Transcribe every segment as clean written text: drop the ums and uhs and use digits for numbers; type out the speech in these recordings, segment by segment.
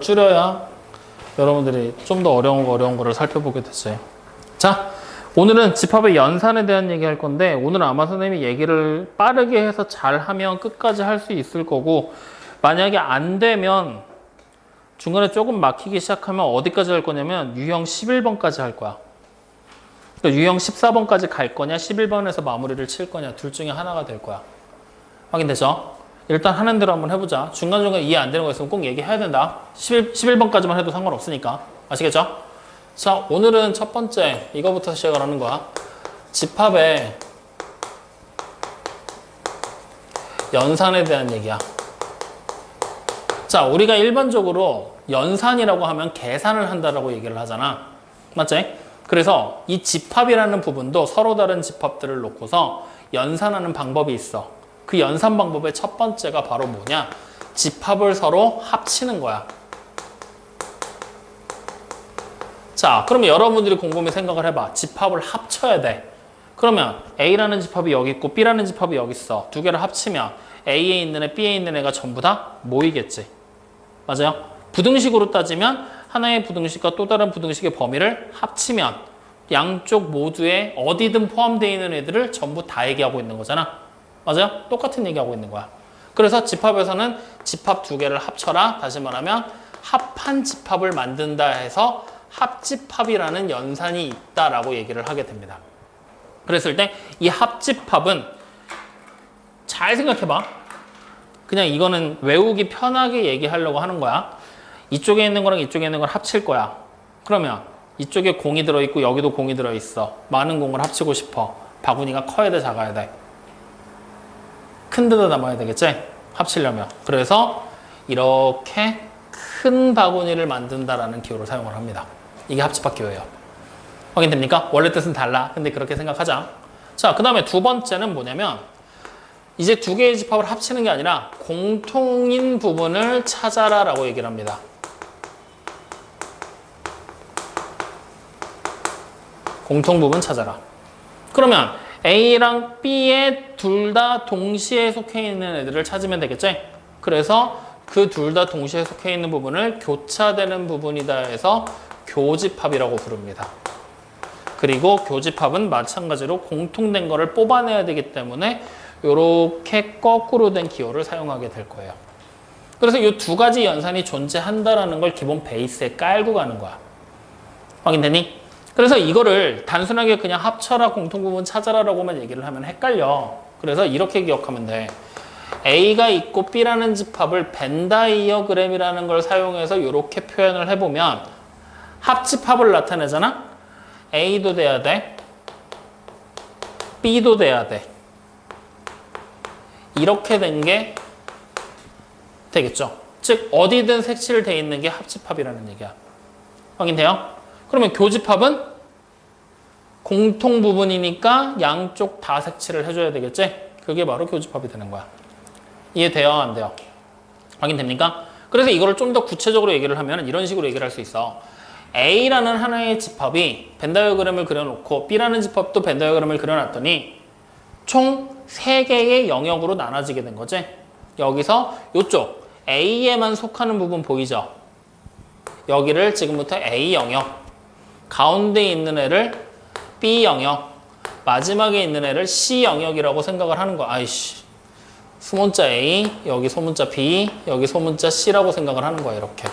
줄여야 여러분들이 좀 더 어려운 거를 살펴보게 됐어요. 자, 오늘은 집합의 연산에 대한 얘기 할 건데, 오늘은 아마 선생님이 얘기를 빠르게 해서 잘하면 끝까지 할 수 있을 거고, 만약에 안 되면 중간에 조금 막히기 시작하면 어디까지 할 거냐면 유형 11번까지 할 거야. 그러니까 유형 14번까지 갈 거냐 11번에서 마무리를 칠 거냐 둘 중에 하나가 될 거야. 확인되죠? 일단 하는 대로 한번 해보자. 중간중간 이해 안 되는 거 있으면 꼭 얘기해야 된다. 11번까지만 해도 상관없으니까. 아시겠죠? 자, 오늘은 첫 번째 이거부터 시작을 하는 거야. 집합의 연산에 대한 얘기야. 자, 우리가 일반적으로 연산이라고 하면 계산을 한다라고 얘기를 하잖아. 맞지? 그래서 이 집합이라는 부분도 서로 다른 집합들을 놓고서 연산하는 방법이 있어. 그 연산 방법의 첫 번째가 바로 뭐냐? 집합을 서로 합치는 거야. 자, 그러면 여러분들이 곰곰이 생각을 해봐. 집합을 합쳐야 돼. 그러면 A라는 집합이 여기 있고 B라는 집합이 여기 있어. 두 개를 합치면 A에 있는 애, B에 있는 애가 전부 다 모이겠지. 맞아요? 부등식으로 따지면 하나의 부등식과 또 다른 부등식의 범위를 합치면 양쪽 모두에 어디든 포함되어 있는 애들을 전부 다 얘기하고 있는 거잖아. 맞아요? 똑같은 얘기하고 있는 거야. 그래서 집합에서는 집합 두 개를 합쳐라. 다시 말하면 합한 집합을 만든다 해서 합집합이라는 연산이 있다라고 얘기를 하게 됩니다. 그랬을 때 이 합집합은 잘 생각해봐. 그냥 이거는 외우기 편하게 얘기하려고 하는 거야. 이쪽에 있는 거랑 이쪽에 있는 걸 합칠 거야. 그러면 이쪽에 공이 들어있고 여기도 공이 들어있어. 많은 공을 합치고 싶어. 바구니가 커야 돼, 작아야 돼? 큰 데다 담아야 되겠지? 합치려면. 그래서 이렇게 큰 바구니를 만든다라는 기호를 사용을 합니다. 이게 합집합 기호예요. 확인됩니까? 원래 뜻은 달라. 근데 그렇게 생각하자. 자, 그 다음에 두 번째는 뭐냐면 이제 두 개의 집합을 합치는 게 아니라 공통인 부분을 찾아라 라고 얘기를 합니다. 공통 부분 찾아라. 그러면 A랑 B에 둘 다 동시에 속해 있는 애들을 찾으면 되겠지? 그래서 그 둘 다 동시에 속해 있는 부분을 교차되는 부분이다 해서 교집합이라고 부릅니다. 그리고 교집합은 마찬가지로 공통된 거를 뽑아내야 되기 때문에 이렇게 거꾸로 된 기호를 사용하게 될 거예요. 그래서 이 두 가지 연산이 존재한다라는 걸 기본 베이스에 깔고 가는 거야. 확인되니? 그래서 이거를 단순하게 그냥 합쳐라, 공통부분 찾아라라고만 얘기를 하면 헷갈려. 그래서 이렇게 기억하면 돼. A가 있고 B라는 집합을 벤 다이어그램이라는 걸 사용해서 이렇게 표현을 해보면 합집합을 나타내잖아? A도 돼야 돼. B도 돼야 돼. 이렇게 된 게 되겠죠. 즉 어디든 색칠돼 있는 게 합집합이라는 얘기야. 확인돼요? 그러면 교집합은 공통 부분이니까 양쪽 다 색칠을 해줘야 되겠지? 그게 바로 교집합이 되는 거야. 이해돼요? 안 돼요? 확인됩니까? 그래서 이거를 좀 더 구체적으로 얘기를 하면 이런 식으로 얘기를 할 수 있어. A라는 하나의 집합이 벤 다이어그램을 그려놓고 B라는 집합도 벤 다이어그램을 그려놨더니 총 3개의 영역으로 나눠지게 된 거지. 여기서 이쪽 A에만 속하는 부분 보이죠? 여기를 지금부터 A 영역, 가운데 있는 애를 B 영역, 마지막에 있는 애를 C 영역이라고 생각을 하는 거야. 아이씨, 수문자 A, 여기 소문자 B, 여기 소문자 C라고 생각을 하는 거야. 이렇게.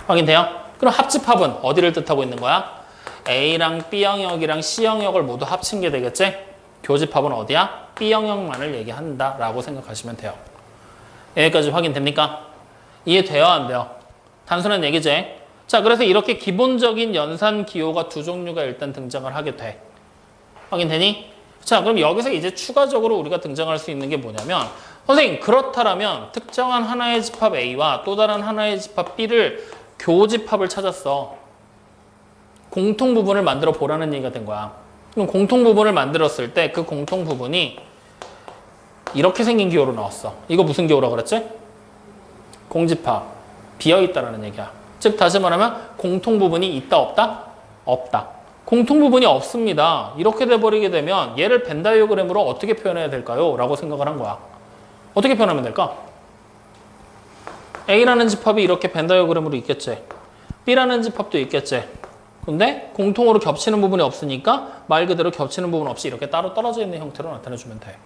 확인돼요? 그럼 합집합은 어디를 뜻하고 있는 거야? A랑 B 영역이랑 C 영역을 모두 합친 게 되겠지? 교집합은 어디야? B 영역만을 얘기한다라고 생각하시면 돼요. 여기까지 확인됩니까? 이해돼요? 안 돼요? 단순한 얘기지? 자, 그래서 이렇게 기본적인 연산 기호가 두 종류가 일단 등장을 하게 돼. 확인되니? 자, 그럼 여기서 이제 추가적으로 우리가 등장할 수 있는 게 뭐냐면, 선생님, 그렇다면 특정한 하나의 집합 A와 또 다른 하나의 집합 B를 교집합을 찾았어. 공통 부분을 만들어 보라는 얘기가 된 거야. 그럼 공통 부분을 만들었을 때 그 공통 부분이 이렇게 생긴 기호로 나왔어. 이거 무슨 기호라고 그랬지? 공집합. 비어있다라는 얘기야. 즉 다시 말하면 공통 부분이 있다 없다? 없다. 공통 부분이 없습니다. 이렇게 돼버리게 되면 얘를 벤 다이어그램으로 어떻게 표현해야 될까요? 라고 생각을 한 거야. 어떻게 표현하면 될까? A라는 집합이 이렇게 벤 다이어그램으로 있겠지. B라는 집합도 있겠지. 근데 공통으로 겹치는 부분이 없으니까 말 그대로 겹치는 부분 없이 이렇게 따로 떨어져 있는 형태로 나타내주면 돼.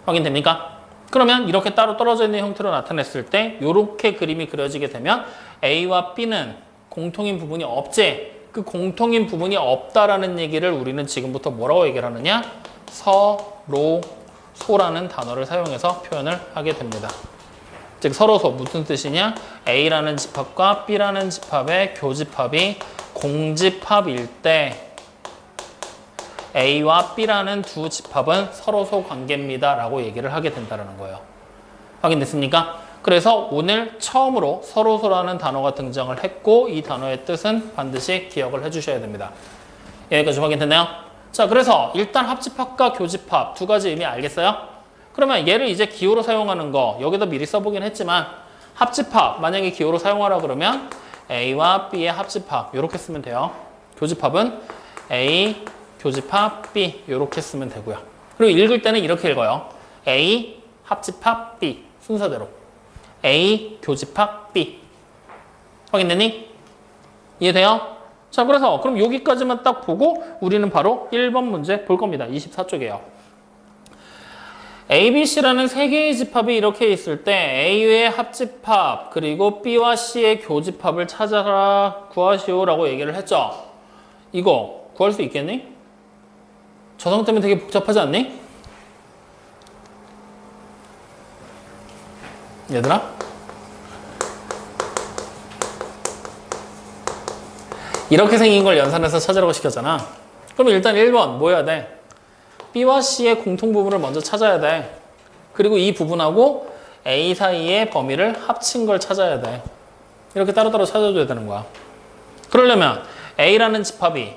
확인됩니까? 그러면 이렇게 따로 떨어져 있는 형태로 나타냈을 때 이렇게 그림이 그려지게 되면 A와 B는 공통인 부분이 없지. 그 공통인 부분이 없다라는 얘기를 우리는 지금부터 뭐라고 얘기를 하느냐? 서로소라는 단어를 사용해서 표현을 하게 됩니다. 즉 서로소 무슨 뜻이냐? A라는 집합과 B라는 집합의 교집합이 공집합일 때 A와 B라는 두 집합은 서로소 관계입니다 라고 얘기를 하게 된다는 거예요. 확인됐습니까? 그래서 오늘 처음으로 서로소라는 단어가 등장을 했고 이 단어의 뜻은 반드시 기억을 해주셔야 됩니다. 여기까지 확인됐나요? 자, 그래서 일단 합집합과 교집합 두 가지 의미 알겠어요? 그러면 얘를 이제 기호로 사용하는 거 여기다 미리 써보긴 했지만 합집합 만약에 기호로 사용하라 그러면 A와 B의 합집합 이렇게 쓰면 돼요. 교집합은 A 교집합 B 이렇게 쓰면 되고요. 그리고 읽을 때는 이렇게 읽어요. A 합집합 B 순서대로 A 교집합 B 확인되니? 이해돼요? 자, 그래서 그럼 여기까지만 딱 보고 우리는 바로 1번 문제 볼 겁니다. 24쪽이에요. A, B, C라는 세 개의 집합이 이렇게 있을 때 A의 합집합 그리고 B와 C의 교집합을 찾아라 구하시오라고 얘기를 했죠. 이거 구할 수 있겠니? 저성 때문에 되게 복잡하지 않니? 얘들아? 이렇게 생긴 걸 연산해서 찾으라고 시켰잖아. 그럼 일단 1번 뭐 해야 돼? B와 C의 공통 부분을 먼저 찾아야 돼. 그리고 이 부분하고 A 사이의 범위를 합친 걸 찾아야 돼. 이렇게 따로따로 찾아줘야 되는 거야. 그러려면 A라는 집합이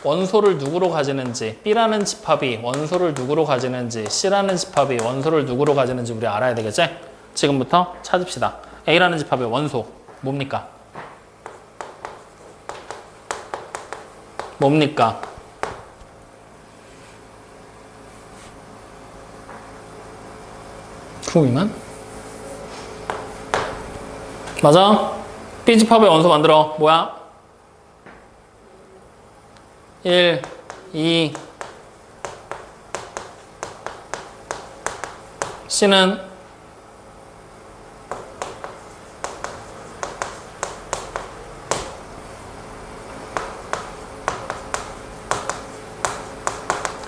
원소를 누구로 가지는지, B라는 집합이 원소를 누구로 가지는지, C라는 집합이 원소를 누구로 가지는지 우리 알아야 되겠지? 지금부터 찾읍시다. A라는 집합의 원소 뭡니까? 뭡니까? 후이만? 맞아? B집합의 원소 만들어. 뭐야? 1, 2 C는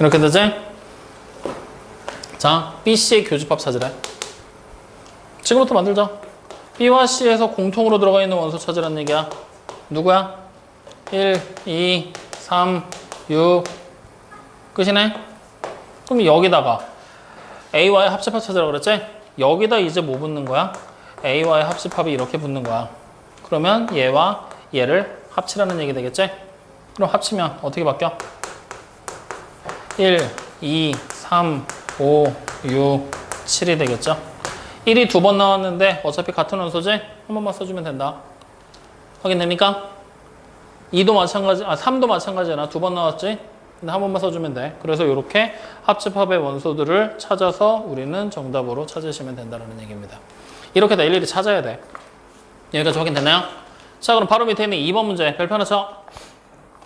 이렇게 되지? 자, BC의 교집합 찾으래. 지금부터 만들자. B와 C에서 공통으로 들어가 있는 원소 찾으라는 얘기야. 누구야? 1, 2, 3, 6 끝이네? 그럼 여기다가 A와의 합집합 찾으라고 그랬지? 여기다 이제 뭐 붙는 거야? A와의 합집합이 이렇게 붙는 거야. 그러면 얘와 얘를 합치라는 얘기 되겠지? 그럼 합치면 어떻게 바뀌어? 1, 2, 3, 5, 6, 7이 되겠죠? 1이 두 번 나왔는데 어차피 같은 원소지? 한 번만 써주면 된다. 확인됩니까? 2도 마찬가지, 3도 마찬가지잖아. 두 번 나왔지? 근데 한 번만 써주면 돼. 그래서 이렇게 합집합의 원소들을 찾아서 우리는 정답으로 찾으시면 된다는 얘기입니다. 이렇게 다 일일이 찾아야 돼. 여기까지 확인됐나요? 자, 그럼 바로 밑에 있는 2번 문제 별표 하나 쳐.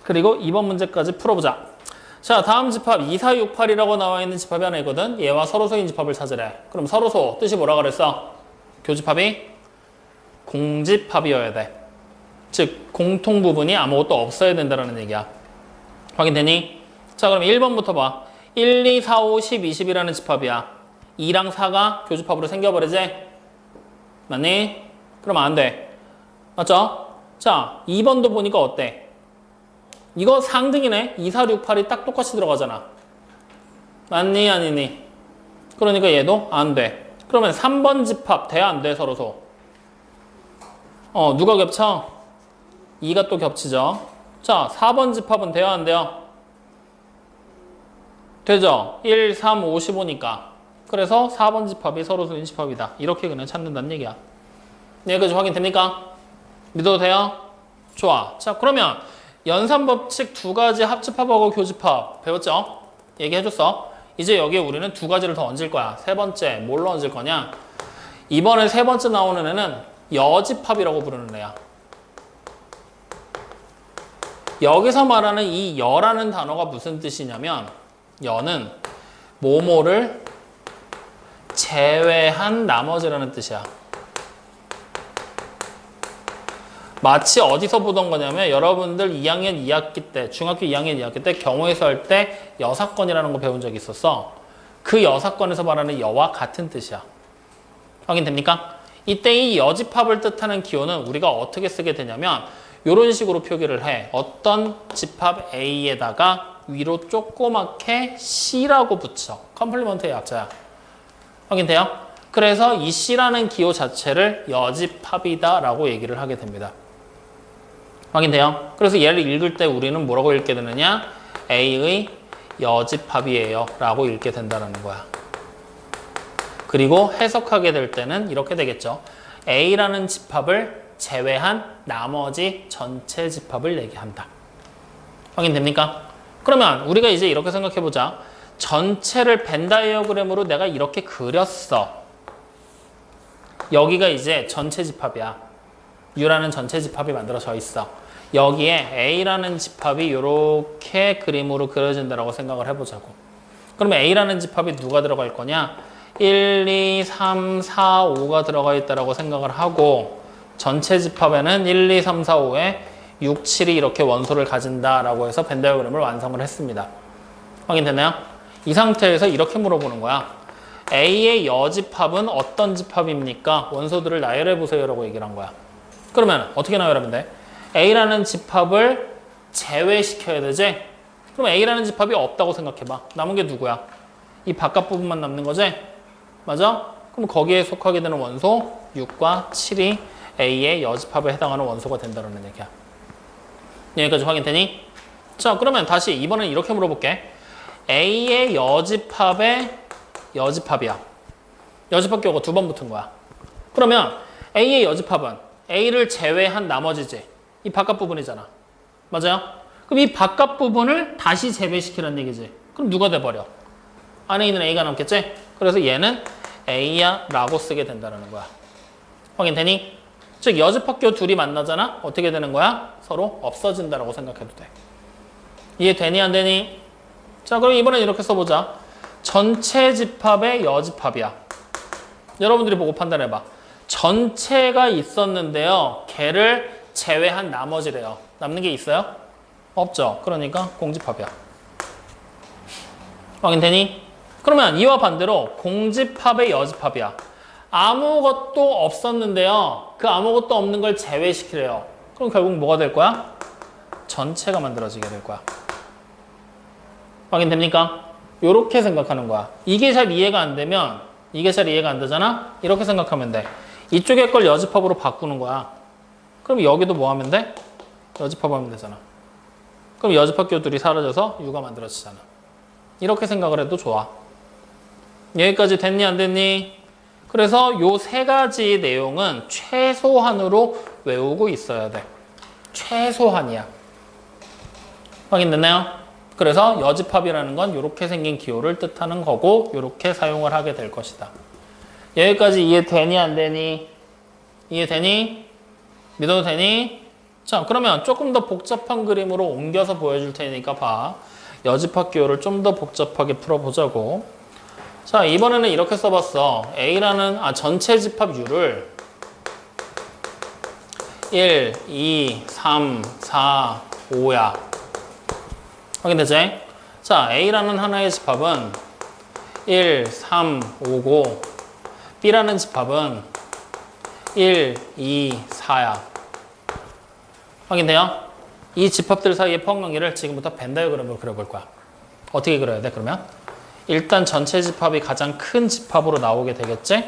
그리고 2번 문제까지 풀어보자. 자, 다음 집합 2, 4, 6, 8이라고 나와 있는 집합이 하나 있거든. 얘와 서로소인 집합을 찾으래. 그럼 서로소 뜻이 뭐라 그랬어? 교집합이 공집합이어야 돼. 즉 공통 부분이 아무것도 없어야 된다는 얘기야. 확인되니? 자, 그럼 1번부터 봐. 1, 2, 4, 5, 10, 20이라는 집합이야. 2랑 4가 교집합으로 생겨버리지? 맞니? 그러면 안 돼. 맞죠? 자, 2번도 보니까 어때? 이거 상등이네. 2, 4, 6, 8이 딱 똑같이 들어가잖아. 맞니? 아니니? 그러니까 얘도 안 돼. 그러면 3번 집합 돼? 안 돼? 서로소? 누가 겹쳐? 2가 또 겹치죠. 자, 4번 집합은 돼요? 안 돼요? 되죠? 1, 3, 5, 15니까. 그래서 4번 집합이 서로소인 집합이다. 이렇게 그냥 찾는다는 얘기야. 여기까지 확인됩니까? 믿어도 돼요? 좋아. 자, 그러면 연산법칙 두 가지 합집합하고 교집합 배웠죠? 얘기해줬어. 이제 여기에 우리는 두 가지를 더 얹을 거야. 세 번째, 뭘로 얹을 거냐? 이번에 세 번째 나오는 애는 여집합이라고 부르는 애야. 여기서 말하는 이 여라는 단어가 무슨 뜻이냐면 여는 뭐뭐를 제외한 나머지라는 뜻이야. 마치 어디서 보던 거냐면 여러분들 2학년 2학기 때, 중학교 2학년 2학기 때 경우에서 할 때 여사건이라는 거 배운 적이 있었어. 그 여사건에서 말하는 여와 같은 뜻이야. 확인됩니까? 이때 이 여집합을 뜻하는 기호는 우리가 어떻게 쓰게 되냐면 이런 식으로 표기를 해. 어떤 집합 A에다가 위로 조그맣게 C라고 붙여. 컴플리먼트의 약자야. 확인돼요? 그래서 이 C라는 기호 자체를 여집합이다 라고 얘기를 하게 됩니다. 확인돼요? 그래서 얘를 읽을 때 우리는 뭐라고 읽게 되느냐? A의 여집합이에요 라고 읽게 된다는 거야. 그리고 해석하게 될 때는 이렇게 되겠죠. A라는 집합을 제외한 나머지 전체 집합을 얘기한다. 확인됩니까? 그러면 우리가 이제 이렇게 생각해보자. 전체를 벤 다이어그램으로 내가 이렇게 그렸어. 여기가 이제 전체 집합이야. U라는 전체 집합이 만들어져 있어. 여기에 A라는 집합이 이렇게 그림으로 그려진다고 생각을 해보자고. 그러면 A라는 집합이 누가 들어갈 거냐? 1, 2, 3, 4, 5가 들어가 있다고 생각을 하고 전체 집합에는 1, 2, 3, 4, 5에 6, 7이 이렇게 원소를 가진다라고 해서 벤 다이어그램을 완성을 했습니다. 확인되나요? 이 상태에서 이렇게 물어보는 거야. A의 여집합은 어떤 집합입니까? 원소들을 나열해 보세요 라고 얘기를 한 거야. 그러면 어떻게 나열하면 돼? A라는 집합을 제외시켜야 되지? 그럼 A라는 집합이 없다고 생각해봐. 남은 게 누구야? 이 바깥 부분만 남는 거지? 맞아? 그럼 거기에 속하게 되는 원소 6과 7이 A의 여집합에 해당하는 원소가 된다는 얘기야. 여기까지 확인되니? 자, 그러면 다시 이번엔 이렇게 물어볼게. A의 여집합의 여집합이야. 여집합 기호가 두 번 붙은 거야. 그러면 A의 여집합은 A를 제외한 나머지지. 이 바깥 부분이잖아. 맞아요? 그럼 이 바깥 부분을 다시 제외시키라는 얘기지. 그럼 누가 돼버려? 안에 있는 A가 남겠지? 그래서 얘는 A야 라고 쓰게 된다는 거야. 확인되니? 즉 여집합 기호 둘이 만나잖아? 어떻게 되는 거야? 서로 없어진다라고 생각해도 돼. 이해되니 안 되니? 자, 그럼 이번엔 이렇게 써보자. 전체 집합의 여집합이야. 여러분들이 보고 판단해봐. 전체가 있었는데요. 걔를 제외한 나머지래요. 남는 게 있어요? 없죠. 그러니까 공집합이야. 확인되니? 그러면 이와 반대로 공집합의 여집합이야. 아무것도 없었는데요. 그 아무것도 없는 걸 제외시키래요. 그럼 결국 뭐가 될 거야? 전체가 만들어지게 될 거야. 확인됩니까? 이렇게 생각하는 거야. 이게 잘 이해가 안 되면 이게 잘 이해가 안 되잖아? 이렇게 생각하면 돼. 이쪽의 걸 여집합으로 바꾸는 거야. 그럼 여기도 뭐 하면 돼? 여집합하면 되잖아. 그럼 여집합 기호들이 사라져서 U가 만들어지잖아. 이렇게 생각을 해도 좋아. 여기까지 됐니 안 됐니? 그래서 요 세 가지 내용은 최소한으로 외우고 있어야 돼. 최소한이야. 확인됐나요? 그래서 여집합이라는 건 이렇게 생긴 기호를 뜻하는 거고 이렇게 사용을 하게 될 것이다. 여기까지 이해되니 안 되니? 이해되니? 믿어도 되니? 자, 그러면 조금 더 복잡한 그림으로 옮겨서 보여줄 테니까 봐. 여집합 기호를 좀 더 복잡하게 풀어보자고. 자, 이번에는 이렇게 써봤어. A라는 전체 집합 U를 1, 2, 3, 4, 5야. 확인되지? 자, A라는 하나의 집합은 1, 3, 5고 B라는 집합은 1, 2, 4야. 확인돼요? 이 집합들 사이의 포항관계를 지금부터 벤 다이어그램으로 그려볼 거야. 어떻게 그려야 돼, 그러면? 일단 전체 집합이 가장 큰 집합으로 나오게 되겠지?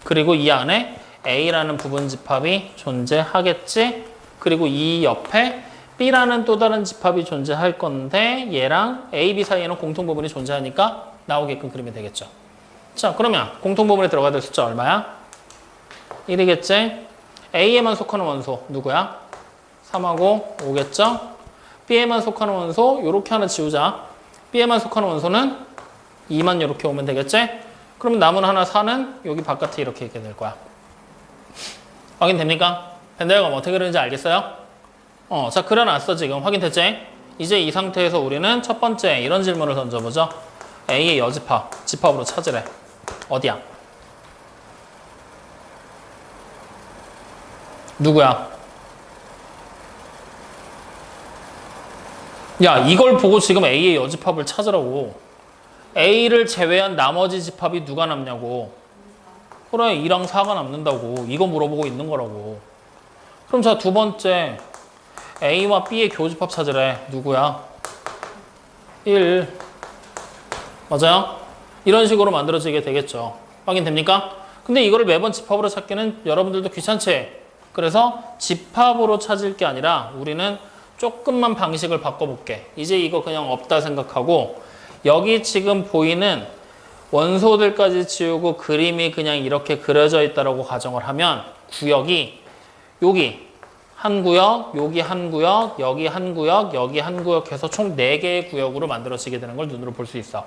그리고 이 안에 A라는 부분 집합이 존재하겠지? 그리고 이 옆에 B라는 또 다른 집합이 존재할 건데 얘랑 A, B 사이에는 공통 부분이 존재하니까 나오게끔 그리면 되겠죠. 자, 그러면 공통 부분에 들어가야 될 숫자 얼마야? 1이겠지? A에만 속하는 원소 누구야? 3하고 5겠죠? B에만 속하는 원소 이렇게 하나 지우자. B에만 속하는 원소는 2만 이렇게 오면 되겠지? 그러면 남은 하나 4는 여기 바깥에 이렇게 있게 될 거야. 확인됩니까? 벤다이어감 어떻게 그리는지 알겠어요? 자, 그려놨어 지금. 확인됐지? 이제 이 상태에서 우리는 첫 번째 이런 질문을 던져보죠. A의 여집합, 집합으로 찾으래. 어디야? 누구야? 야, 이걸 보고 지금 A의 여집합을 찾으라고. A를 제외한 나머지 집합이 누가 남냐고. 그래, 2랑 4가 남는다고. 이거 물어보고 있는 거라고. 그럼 자, 두 번째 A와 B의 교집합 찾으래. 누구야? 1. 맞아요? 이런 식으로 만들어지게 되겠죠. 확인됩니까? 근데 이거를 매번 집합으로 찾기는 여러분들도 귀찮지? 그래서 집합으로 찾을 게 아니라 우리는 조금만 방식을 바꿔볼게. 이제 이거 그냥 없다 생각하고 여기 지금 보이는 원소들까지 지우고 그림이 그냥 이렇게 그려져 있다고 가정을 하면 구역이 여기 한 구역, 여기 한 구역, 여기 한 구역, 여기 한 구역 해서 총 4개의 구역으로 만들어지게 되는 걸 눈으로 볼 수 있어.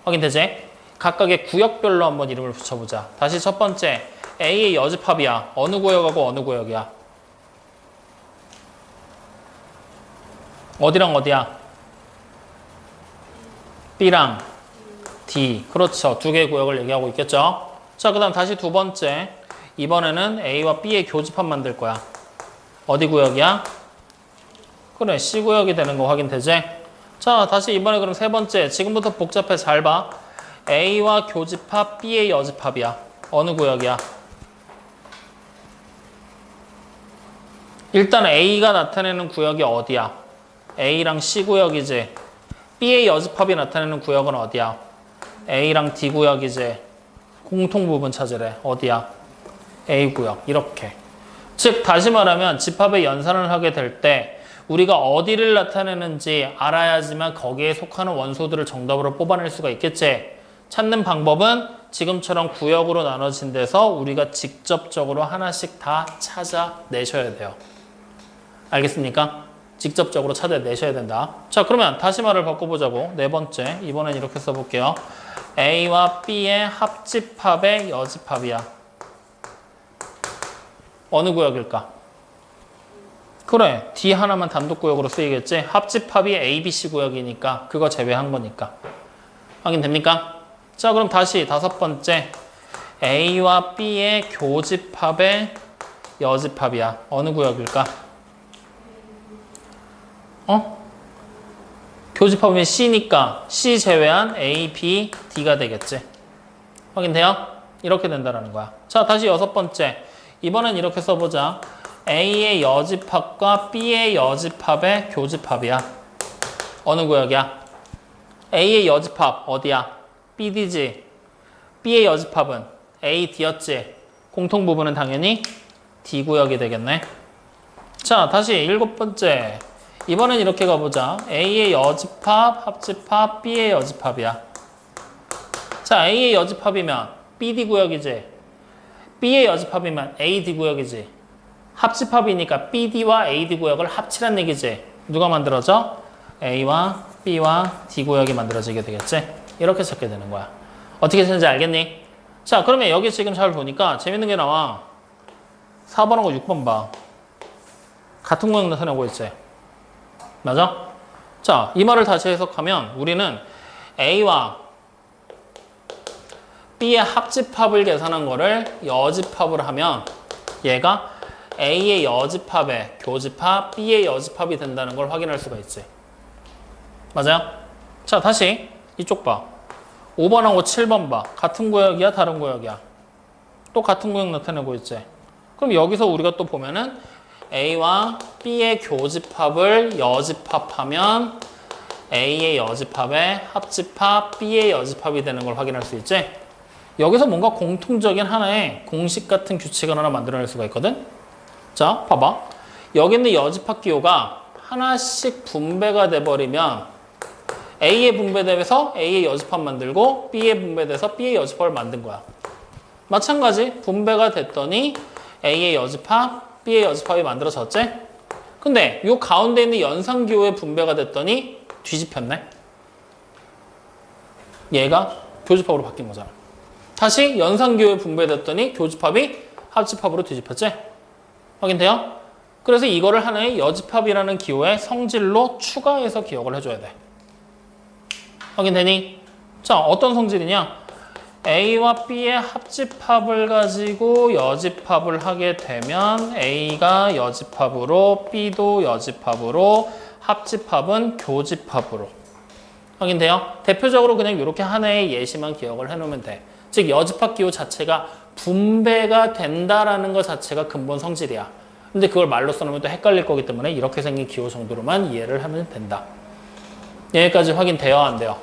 확인되지? 각각의 구역별로 한번 이름을 붙여보자. 다시 첫 번째 A의 여집합이야. 어느 구역하고 어느 구역이야? 어디랑 어디야? B랑 D. 그렇죠. 2개의 구역을 얘기하고 있겠죠. 자, 그 다음 다시 두 번째. 이번에는 A와 B의 교집합 만들 거야. 어디 구역이야? 그래, C 구역이 되는 거 확인되지? 자, 다시 이번에 그럼 세 번째. 지금부터 복잡해. 잘 봐. A와 교집합, B의 여집합이야. 어느 구역이야? 일단 A가 나타내는 구역이 어디야? A랑 C 구역이지. B의 여집합이 나타내는 구역은 어디야? A랑 D 구역이지. 공통 부분 찾으래. 어디야? A 구역. 이렇게. 즉 다시 말하면 집합의 연산을 하게 될 때 우리가 어디를 나타내는지 알아야지만 거기에 속하는 원소들을 정답으로 뽑아낼 수가 있겠지. 찾는 방법은 지금처럼 구역으로 나눠진 데서 우리가 직접적으로 하나씩 다 찾아내셔야 돼요. 알겠습니까? 직접적으로 찾아내셔야 된다. 자, 그러면 다시 말을 바꿔보자고. 네 번째. 이번엔 이렇게 써볼게요. A와 B의 합집합의 여집합이야. 어느 구역일까? 그래, D 하나만 단독구역으로 쓰이겠지? 합집합이 A, B, C 구역이니까 그거 제외한 거니까. 확인됩니까? 자, 그럼 다시 다섯 번째. A와 B의 교집합의 여집합이야. 어느 구역일까? 교집합이면 C니까 C 제외한 A, B, D가 되겠지. 확인돼요? 이렇게 된다는 거야. 자, 다시 여섯 번째. 이번엔 이렇게 써보자. A의 여집합과 B의 여집합의 교집합이야. 어느 구역이야? A의 여집합 어디야? BD지. B의 여집합은 A, D였지. 공통 부분은 당연히 D 구역이 되겠네. 자, 다시 일곱 번째. 이번엔 이렇게 가보자. A의 여집합, 합집합, B의 여집합이야. 자, A의 여집합이면 BD 구역이지. B의 여집합이면 AD 구역이지. 합집합이니까 BD와 AD 구역을 합치란 얘기지. 누가 만들어져? A와 B와 D 구역이 만들어지게 되겠지. 이렇게 찾게 되는 거야. 어떻게 찾는지 알겠니? 자, 그러면 여기 지금 잘 보니까 재밌는 게 나와. 4번하고 6번 봐. 같은 구역 나타내고 있지. 맞아? 자, 이 말을 다시 해석하면 우리는 A와 B의 합집합을 계산한 거를 여집합을 하면 얘가 A의 여집합의 교집합, B의 여집합이 된다는 걸 확인할 수가 있지. 맞아요? 자, 다시 이쪽 봐. 5번하고 7번 봐. 같은 구역이야? 다른 구역이야? 또 같은 구역 나타내고 있지. 그럼 여기서 우리가 또 보면은 A와 B의 교집합을 여집합하면 A의 여집합의 합집합, B의 여집합이 되는 걸 확인할 수 있지. 여기서 뭔가 공통적인 하나의 공식 같은 규칙을 하나 만들어낼 수가 있거든. 자, 봐봐. 여기 있는 여집합 기호가 하나씩 분배가 돼버리면 A에 분배돼서 A의 여집합 만들고 B에 분배돼서 B의 여집합을 만든 거야. 마찬가지 분배가 됐더니 A의 여집합, B의 여집합이 만들어졌지? 근데 이 가운데 있는 연산기호의 분배가 됐더니 뒤집혔네. 얘가 교집합으로 바뀐 거잖아. 다시 연산기호에 분배됐더니 교집합이 합집합으로 뒤집혔지? 확인돼요? 그래서 이거를 하나의 여집합이라는 기호의 성질로 추가해서 기억을 해줘야 돼. 확인되니? 자, 어떤 성질이냐? A와 B의 합집합을 가지고 여집합을 하게 되면 A가 여집합으로 B도 여집합으로 합집합은 교집합으로. 확인돼요? 대표적으로 그냥 이렇게 하나의 예시만 기억을 해놓으면 돼. 즉 여집합 기호 자체가 분배가 된다라는 것 자체가 근본 성질이야. 근데 그걸 말로 써놓으면 또 헷갈릴 거기 때문에 이렇게 생긴 기호 정도로만 이해를 하면 된다. 여기까지 확인돼요? 안 돼요?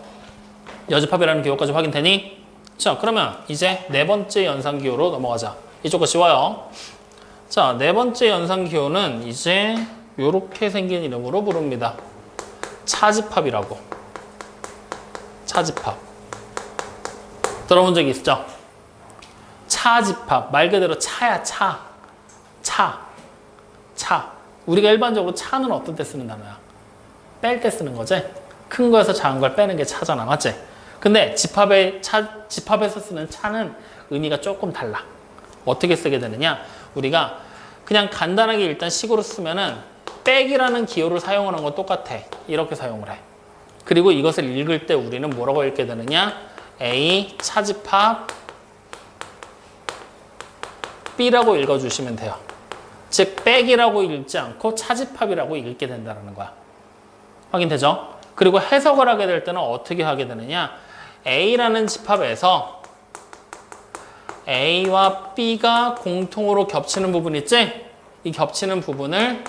여집합이라는 기호까지 확인되니? 자, 그러면 이제 네 번째 연산기호로 넘어가자. 이쪽 거 쉬워요. 자, 네 번째 연산기호는 이제 이렇게 생긴 이름으로 부릅니다. 차집합이라고. 차집합. 들어본 적이 있죠? 차집합. 말 그대로 차야, 차. 차. 우리가 일반적으로 차는 어떤 때 쓰는 단어야? 뺄 때 쓰는 거지? 큰 거에서 작은 걸 빼는 게 차잖아. 맞지? 근데 집합에서 쓰는 차는 의미가 조금 달라. 어떻게 쓰게 되느냐? 우리가 그냥 간단하게 일단 식으로 쓰면은 빼기라는 기호를 사용하는 건 똑같아. 이렇게 사용을 해. 그리고 이것을 읽을 때 우리는 뭐라고 읽게 되느냐? A 차집합 B라고 읽어주시면 돼요. 즉 빼기라고 읽지 않고 차집합이라고 읽게 된다는 거야. 확인되죠? 그리고 해석을 하게 될 때는 어떻게 하게 되느냐? A라는 집합에서 A와 B가 공통으로 겹치는 부분 있지? 이 겹치는 부분을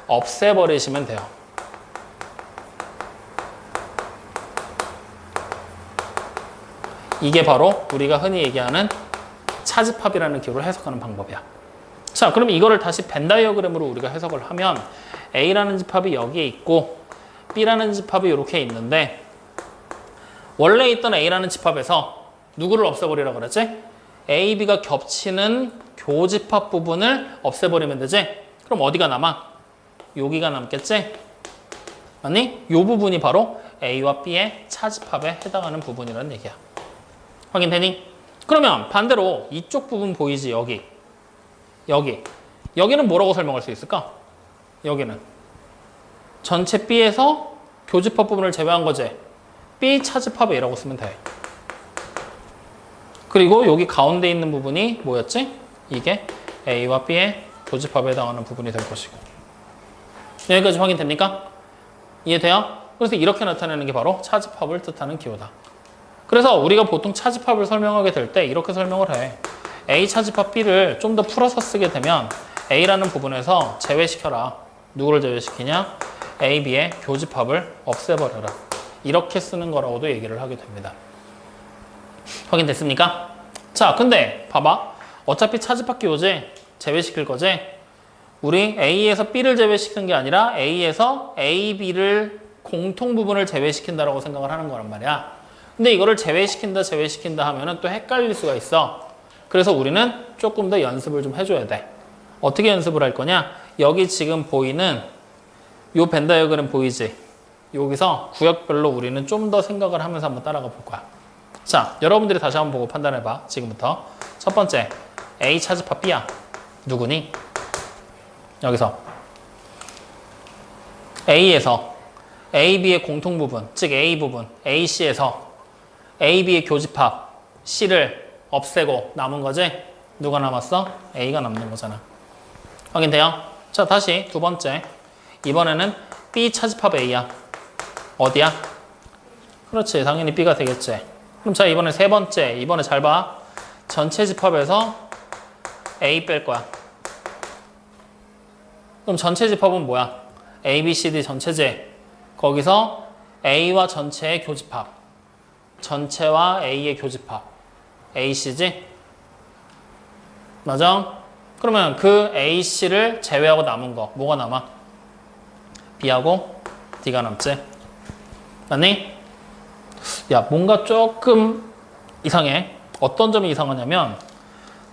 없애버리시면 돼요. 이게 바로 우리가 흔히 얘기하는 차집합이라는 기호를 해석하는 방법이야. 자, 그럼 이거를 다시 벤 다이어그램으로 우리가 해석을 하면 A라는 집합이 여기에 있고 B라는 집합이 이렇게 있는데 원래 있던 A라는 집합에서 누구를 없애버리라고 그랬지? A, B가 겹치는 교집합 부분을 없애버리면 되지? 그럼 어디가 남아? 여기가 남겠지? 아니, 이 부분이 바로 A와 B의 차집합에 해당하는 부분이라는 얘기야. 확인되니? 그러면 반대로 이쪽 부분 보이지? 여기는 뭐라고 설명할 수 있을까? 여기는 전체 B에서 교집합 부분을 제외한 거지? B 차집합 A라고 쓰면 돼. 그리고 여기 가운데 있는 부분이 뭐였지? 이게 A와 B의 교집합에 해당하는 부분이 될 것이고. 여기까지 확인됩니까? 이해돼요? 그래서 이렇게 나타내는 게 바로 차집합을 뜻하는 기호다. 그래서 우리가 보통 차집합을 설명하게 될 때 이렇게 설명을 해. A 차집합 B를 좀 더 풀어서 쓰게 되면 A라는 부분에서 제외시켜라. 누구를 제외시키냐? A, B의 교집합을 없애버려라. 이렇게 쓰는 거라고도 얘기를 하게 됩니다. 확인됐습니까? 자, 근데 봐봐. 어차피 차집합 기호지? 제외시킬 거지? 우리 A에서 B를 제외시키는 게 아니라 A에서 A, B를 공통 부분을 제외시킨다라고 생각을 하는 거란 말이야. 근데 이거를 제외시킨다 하면은 또 헷갈릴 수가 있어. 그래서 우리는 조금 더 연습을 좀 해줘야 돼. 어떻게 연습을 할 거냐? 여기 지금 보이는 요 벤 다이어그램 보이지? 여기서 구역별로 우리는 좀 더 생각을 하면서 한번 따라가 볼 거야. 자, 여러분들이 다시 한번 보고 판단해봐. 지금부터. 첫 번째, A 차집합 B야. 누구니? 여기서 A에서 A, B의 공통 부분, 즉 A 부분, AC에서 A, B의 교집합 C를 없애고 남은 거지? 누가 남았어? A가 남는 거잖아. 확인돼요? 자, 다시 두 번째. 이번에는 B 차집합 A야. 어디야? 그렇지, 당연히 B가 되겠지. 그럼 자, 이번에 세 번째. 이번에 잘 봐. 전체 집합에서 A 뺄 거야. 그럼 전체 집합은 뭐야? A, B, C, D 전체제. 거기서 A와 전체의 교집합. 전체와 A의 교집합. AC지? 맞아? 그러면 그 AC를 제외하고 남은 거 뭐가 남아? B하고 D가 남지? 맞니? 야, 뭔가 조금 이상해. 어떤 점이 이상하냐면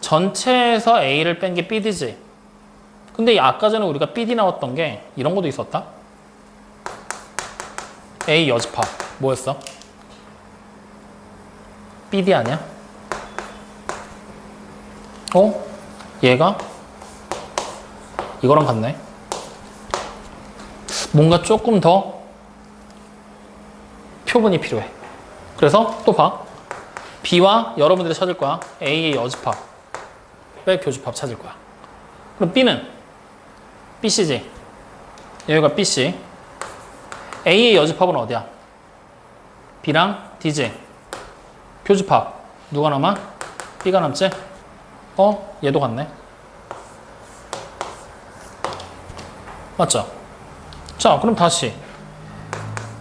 전체에서 A를 뺀 게 BD지. 근데 아까 전에 우리가 BD 나왔던 게 이런 것도 있었다. A 여집합 뭐였어? BD 아니야? 얘가 이거랑 같네. 뭔가 조금 더 표본이 필요해. 그래서 또 봐. B와 여러분들이 찾을 거야. A의 여집합의 교집합 찾을 거야. 그럼 B는 BC지. 여기가 BC. A의 여집합은 어디야? B랑 D지. 교집합. 누가 남아? B가 남지? 얘도 같네. 맞죠? 자, 그럼 다시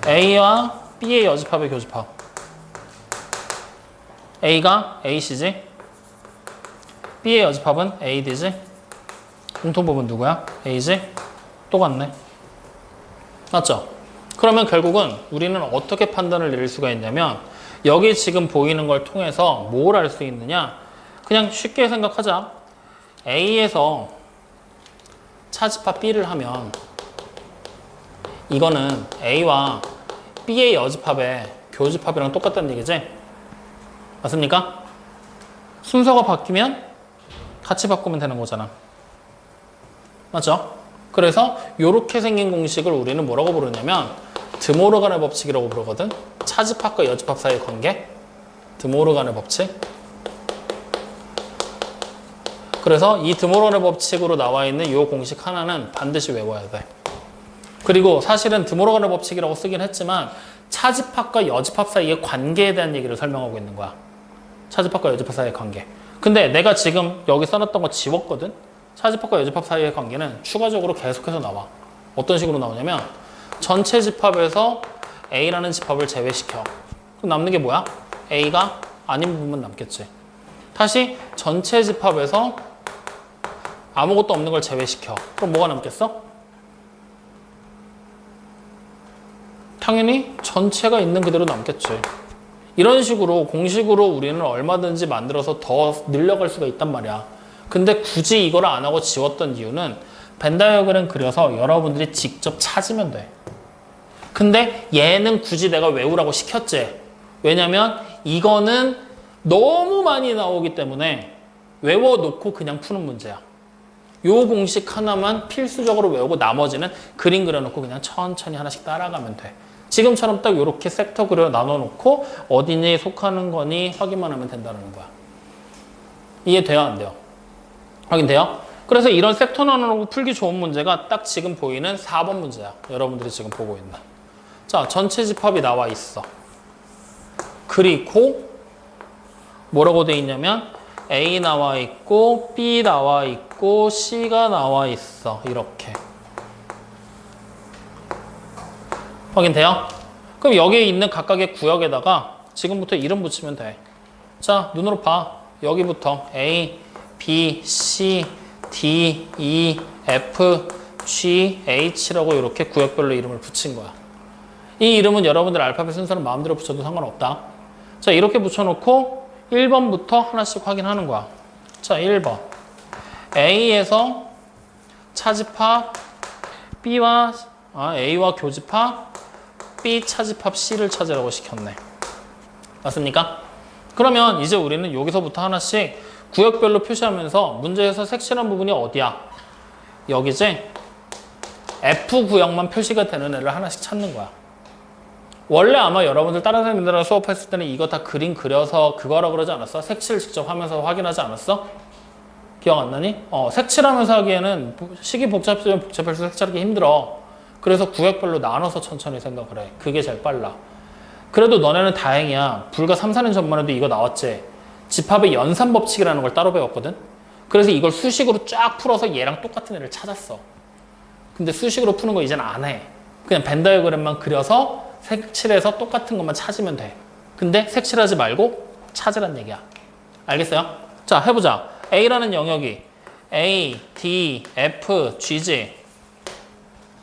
A와 B의 여집합의 교집합. A가 AC지? B의 여집합은 AD지? 공통부분 누구야? A지? 또 같네. 맞죠? 그러면 결국은 우리는 어떻게 판단을 내릴 수가 있냐면 여기 지금 보이는 걸 통해서 뭘 알 수 있느냐? 그냥 쉽게 생각하자. A에서 차집합 B를 하면 이거는 A와 B의 여집합의 교집합이랑 똑같다는 얘기지? 맞습니까? 순서가 바뀌면 같이 바꾸면 되는 거잖아. 맞죠? 그래서 이렇게 생긴 공식을 우리는 뭐라고 부르냐면 드모르간의 법칙이라고 부르거든. 차집합과 여집합 사이의 관계. 드모르간의 법칙. 그래서 이 드모르간의 법칙으로 나와 있는 이 공식 하나는 반드시 외워야 돼. 그리고 사실은 드모르간의 법칙이라고 쓰긴 했지만 차집합과 여집합 사이의 관계에 대한 얘기를 설명하고 있는 거야. 차집합과 여집합 사이의 관계. 근데 내가 지금 여기 써놨던 거 지웠거든? 차집합과 여집합 사이의 관계는 추가적으로 계속해서 나와. 어떤 식으로 나오냐면 전체 집합에서 A라는 집합을 제외시켜. 그럼 남는 게 뭐야? A가 아닌 부분만 남겠지. 다시 전체 집합에서 아무것도 없는 걸 제외시켜. 그럼 뭐가 남겠어? 당연히 전체가 있는 그대로 남겠지. 이런 식으로 공식으로 우리는 얼마든지 만들어서 더 늘려갈 수가 있단 말이야. 근데 굳이 이걸 안 하고 지웠던 이유는 벤 다이어그램 그려서 여러분들이 직접 찾으면 돼. 근데 얘는 굳이 내가 외우라고 시켰지. 왜냐면 이거는 너무 많이 나오기 때문에 외워놓고 그냥 푸는 문제야. 요 공식 하나만 필수적으로 외우고 나머지는 그림 그려놓고 그냥 천천히 하나씩 따라가면 돼. 지금처럼 딱 이렇게 섹터 그려 나눠놓고 어디에 속하는 거니 확인만 하면 된다는 거야. 이해돼요? 안 돼요? 확인돼요? 그래서 이런 섹터 나눠놓고 풀기 좋은 문제가 딱 지금 보이는 4번 문제야. 여러분들이 지금 보고 있는. 자, 전체 집합이 나와 있어. 그리고 뭐라고 돼 있냐면 A 나와 있고 B 나와 있고 C가 나와 있어. 이렇게. 확인돼요? 그럼 여기에 있는 각각의 구역에다가 지금부터 이름 붙이면 돼. 자, 눈으로 봐. 여기부터 A, B, C, D, E, F, G, H라고 이렇게 구역별로 이름을 붙인 거야. 이 이름은 여러분들 알파벳 순서는 마음대로 붙여도 상관없다. 자, 이렇게 붙여놓고 1번부터 하나씩 확인하는 거야. 자, 1번. A에서 차집합 A와 교집합 B 차집합 C를 찾으라고 시켰네. 맞습니까? 그러면 이제 우리는 여기서부터 하나씩 구역별로 표시하면서 문제에서 색칠한 부분이 어디야? 여기지? F 구역만 표시가 되는 애를 하나씩 찾는 거야. 원래 아마 여러분들 다른 선생님들이랑 수업했을 때는 이거 다 그림 그려서 그거라고 그러지 않았어? 색칠 직접 하면서 확인하지 않았어? 기억 안 나니? 색칠하면서 하기에는 식이 복잡하면 복잡할수록 색칠하기 힘들어. 그래서 구역별로 나눠서 천천히 생각을 해. 그게 제일 빨라. 그래도 너네는 다행이야. 불과 3, 4년 전만 해도 이거 나왔지. 집합의 연산법칙이라는 걸 따로 배웠거든. 그래서 이걸 수식으로 쫙 풀어서 얘랑 똑같은 애를 찾았어. 근데 수식으로 푸는 거 이제는 안 해. 그냥 벤 다이어그램만 그려서 색칠해서 똑같은 것만 찾으면 돼. 근데 색칠하지 말고 찾으란 얘기야. 알겠어요? 자, 해보자. A라는 영역이 A, D, F, G지.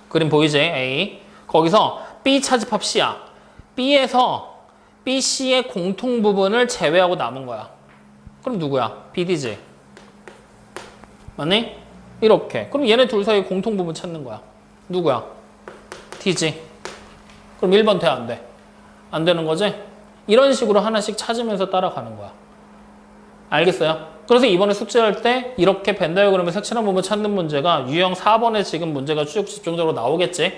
그림 보이지? A. 거기서 B 차집합 C야. B에서 B, C의 공통 부분을 제외하고 남은 거야. 그럼 누구야? BD지. 맞니? 이렇게. 그럼 얘네 둘 사이 공통 부분 찾는 거야. 누구야? D지. 그럼 1번 돼? 안 돼? 안 되는 거지? 이런 식으로 하나씩 찾으면서 따라가는 거야. 알겠어요? 그래서 이번에 숙제할 때 이렇게 벤 다이어그램의 색칠한 부분 찾는 문제가 유형 4번에 지금 문제가 쭉 집중적으로 나오겠지.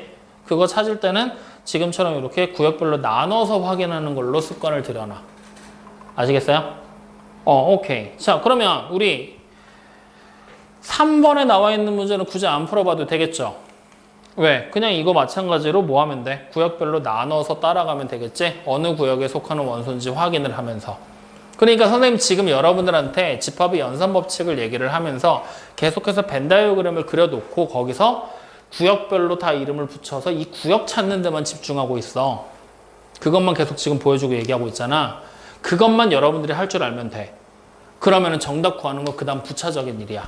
그거 찾을 때는 지금처럼 이렇게 구역별로 나눠서 확인하는 걸로 습관을 들여놔. 아시겠어요? 오케이. 자, 그러면 우리 3번에 나와 있는 문제는 굳이 안 풀어봐도 되겠죠? 왜? 그냥 이거 마찬가지로 뭐 하면 돼? 구역별로 나눠서 따라가면 되겠지? 어느 구역에 속하는 원소인지 확인을 하면서. 그러니까 선생님 지금 여러분들한테 집합의 연산 법칙을 얘기를 하면서 계속해서 벤 다이어그램을 그려놓고 거기서 구역별로 다 이름을 붙여서 이 구역 찾는 데만 집중하고 있어. 그것만 계속 지금 보여주고 얘기하고 있잖아. 그것만 여러분들이 할 줄 알면 돼. 그러면 정답 구하는 건 그 다음 부차적인 일이야.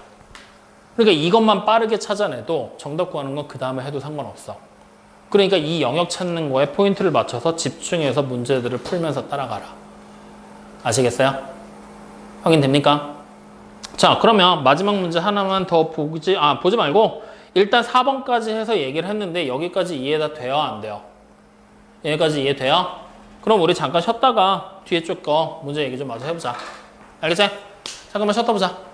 그러니까 이것만 빠르게 찾아내도 정답 구하는 건 그 다음에 해도 상관없어. 그러니까 이 영역 찾는 거에 포인트를 맞춰서 집중해서 문제들을 풀면서 따라가라. 아시겠어요? 확인됩니까? 자, 그러면 마지막 문제 하나만 더 보지 말고 일단 4번까지 해서 얘기를 했는데 여기까지 이해가 돼요? 안 돼요? 여기까지 이해돼요? 그럼 우리 잠깐 쉬었다가 뒤에 쪽 거 문제 얘기 좀 마저 해보자. 알겠지? 잠깐만 쉬었다 보자.